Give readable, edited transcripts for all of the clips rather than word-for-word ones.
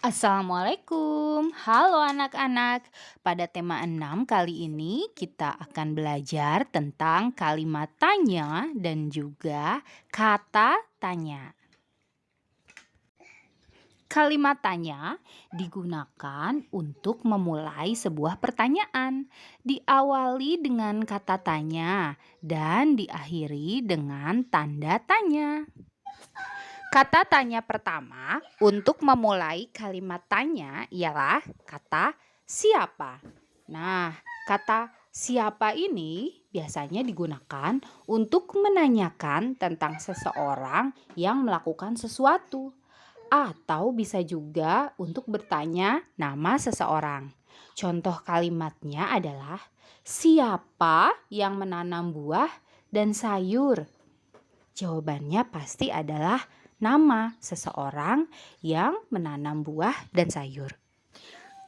Assalamualaikum, halo anak-anak. Pada tema 6 kali ini kita akan belajar tentang kalimat tanya dan juga kata tanya. Kalimat tanya digunakan untuk memulai sebuah pertanyaan. Diawali dengan kata tanya dan diakhiri dengan tanda tanya. Kata tanya pertama untuk memulai kalimat tanya ialah kata siapa. Nah, kata siapa ini biasanya digunakan untuk menanyakan tentang seseorang yang melakukan sesuatu, atau bisa juga untuk bertanya nama seseorang. Contoh kalimatnya adalah siapa yang menanam buah dan sayur? Jawabannya pasti adalah nama seseorang yang menanam buah dan sayur.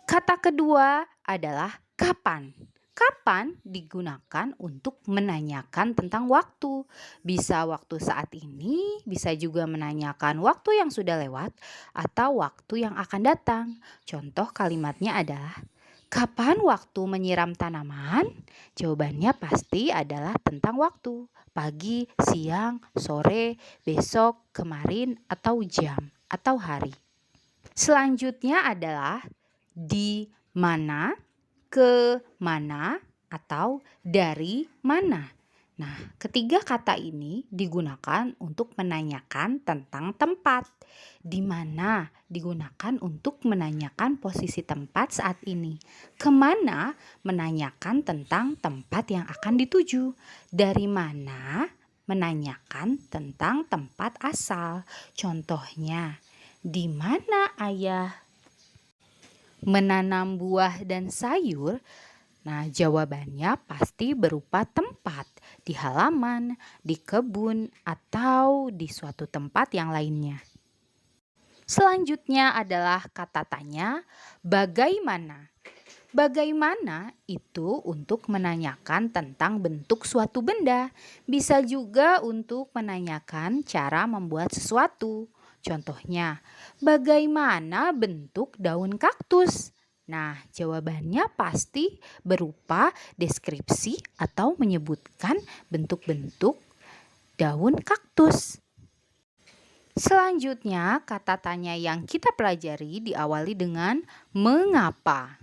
Kata kedua adalah kapan. Kapan digunakan untuk menanyakan tentang waktu. Bisa waktu saat ini, bisa juga menanyakan waktu yang sudah lewat atau waktu yang akan datang. Contoh kalimatnya adalah kapan waktu menyiram tanaman? Jawabannya pasti adalah tentang waktu. Pagi, siang, sore, besok, kemarin, atau jam, atau hari. Selanjutnya adalah di mana, ke mana, atau dari mana. Nah, ketiga kata ini digunakan untuk menanyakan tentang tempat. Di mana digunakan untuk menanyakan posisi tempat saat ini. Kemana menanyakan tentang tempat yang akan dituju. Dari mana menanyakan tentang tempat asal. Contohnya, di mana ayah menanam buah dan sayur? Nah, jawabannya pasti berupa tempat, di halaman, di kebun, atau di suatu tempat yang lainnya. Selanjutnya adalah kata tanya, bagaimana? Bagaimana itu untuk menanyakan tentang bentuk suatu benda. Bisa juga untuk menanyakan cara membuat sesuatu. Contohnya, bagaimana bentuk daun kaktus? Nah, jawabannya pasti berupa deskripsi atau menyebutkan bentuk-bentuk daun kaktus. Selanjutnya, kata tanya yang kita pelajari diawali dengan mengapa.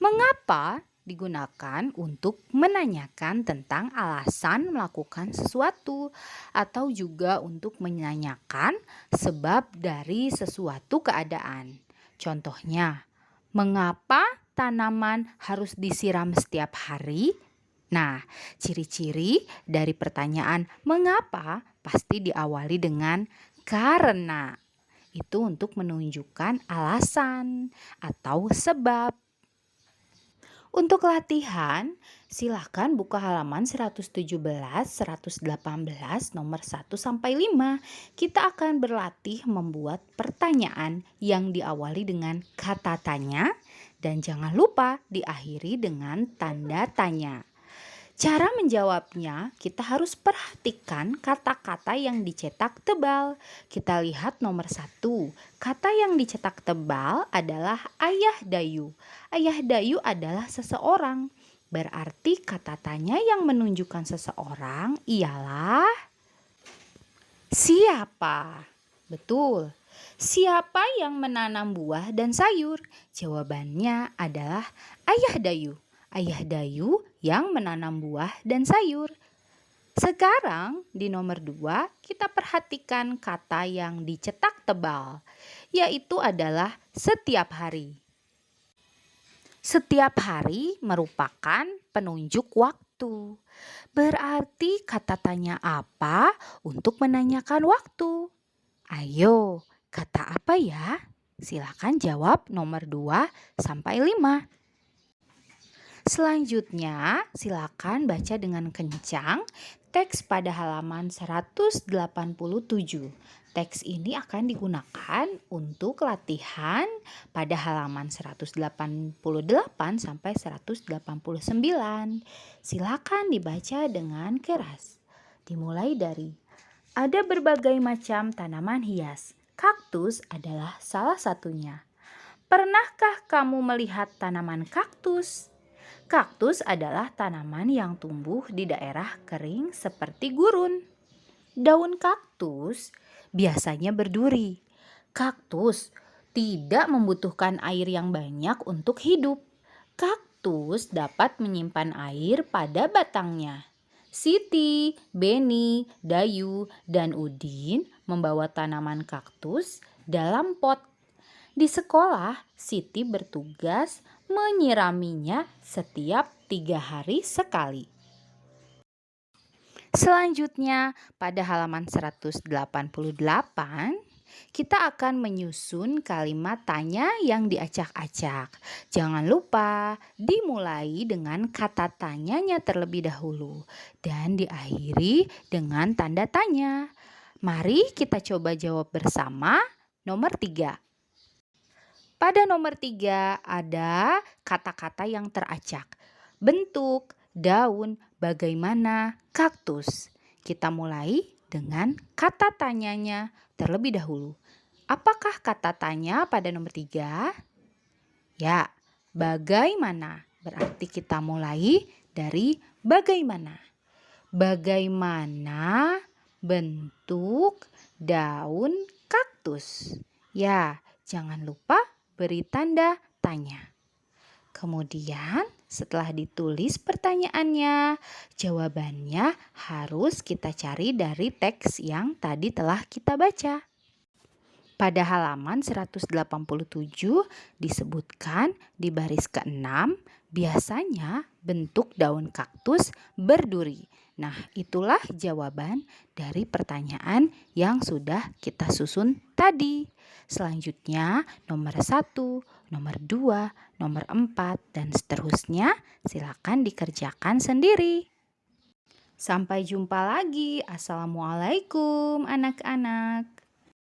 Mengapa digunakan untuk menanyakan tentang alasan melakukan sesuatu atau juga untuk menanyakan sebab dari sesuatu keadaan. Contohnya, mengapa tanaman harus disiram setiap hari? Nah, ciri-ciri dari pertanyaan mengapa pasti diawali dengan karena. Itu untuk menunjukkan alasan atau sebab. Untuk latihan, silakan buka halaman 117, 118, nomor 1 sampai 5. Kita akan berlatih membuat pertanyaan yang diawali dengan kata tanya dan jangan lupa diakhiri dengan tanda tanya. Cara menjawabnya, kita harus perhatikan kata-kata yang dicetak tebal. Kita lihat nomor 1. Kata yang dicetak tebal adalah ayah dayu. Ayah dayu adalah seseorang. Berarti kata tanya yang menunjukkan seseorang ialah siapa? Betul. Siapa yang menanam buah dan sayur? Jawabannya adalah ayah dayu. Ayah dayu yang menanam buah dan sayur. Sekarang di nomor 2 kita perhatikan kata yang dicetak tebal, yaitu adalah setiap hari. Setiap hari merupakan penunjuk waktu. Berarti kata tanya apa untuk menanyakan waktu? Ayo, kata apa ya? Silakan jawab nomor 2 sampai 5. Selanjutnya, silakan baca dengan kencang teks pada halaman 187. Teks ini akan digunakan untuk latihan pada halaman 188 sampai 189. Silakan dibaca dengan keras. Dimulai dari ada berbagai macam tanaman hias. Kaktus adalah salah satunya. Pernahkah kamu melihat tanaman kaktus? Kaktus adalah tanaman yang tumbuh di daerah kering seperti gurun. Daun kaktus biasanya berduri. Kaktus tidak membutuhkan air yang banyak untuk hidup. Kaktus dapat menyimpan air pada batangnya. Siti, Beni, Dayu, dan Udin membawa tanaman kaktus dalam pot. Di sekolah, Siti bertugas menyiraminya setiap 3 hari sekali. Selanjutnya, pada halaman 188, kita akan menyusun kalimat tanya yang diacak-acak. Jangan lupa dimulai dengan kata tanyanya terlebih dahulu dan diakhiri dengan tanda tanya. Mari kita coba jawab bersama. Nomor 3. Pada nomor 3 ada kata-kata yang teracak. Bentuk, daun, bagaimana, kaktus. Kita mulai dengan kata tanyanya terlebih dahulu. Apakah kata tanya pada nomor 3? Ya, bagaimana. Berarti kita mulai dari bagaimana. Bagaimana bentuk daun kaktus? Ya, jangan lupa beri tanda tanya. Kemudian setelah ditulis pertanyaannya, jawabannya harus kita cari dari teks yang tadi telah kita baca. Pada halaman 187 disebutkan di baris ke-6, biasanya bentuk daun kaktus berduri. Nah, itulah jawaban dari pertanyaan yang sudah kita susun tadi. Selanjutnya, nomor 1, nomor 2, nomor 4, dan seterusnya silakan dikerjakan sendiri. Sampai jumpa lagi. Assalamualaikum anak-anak.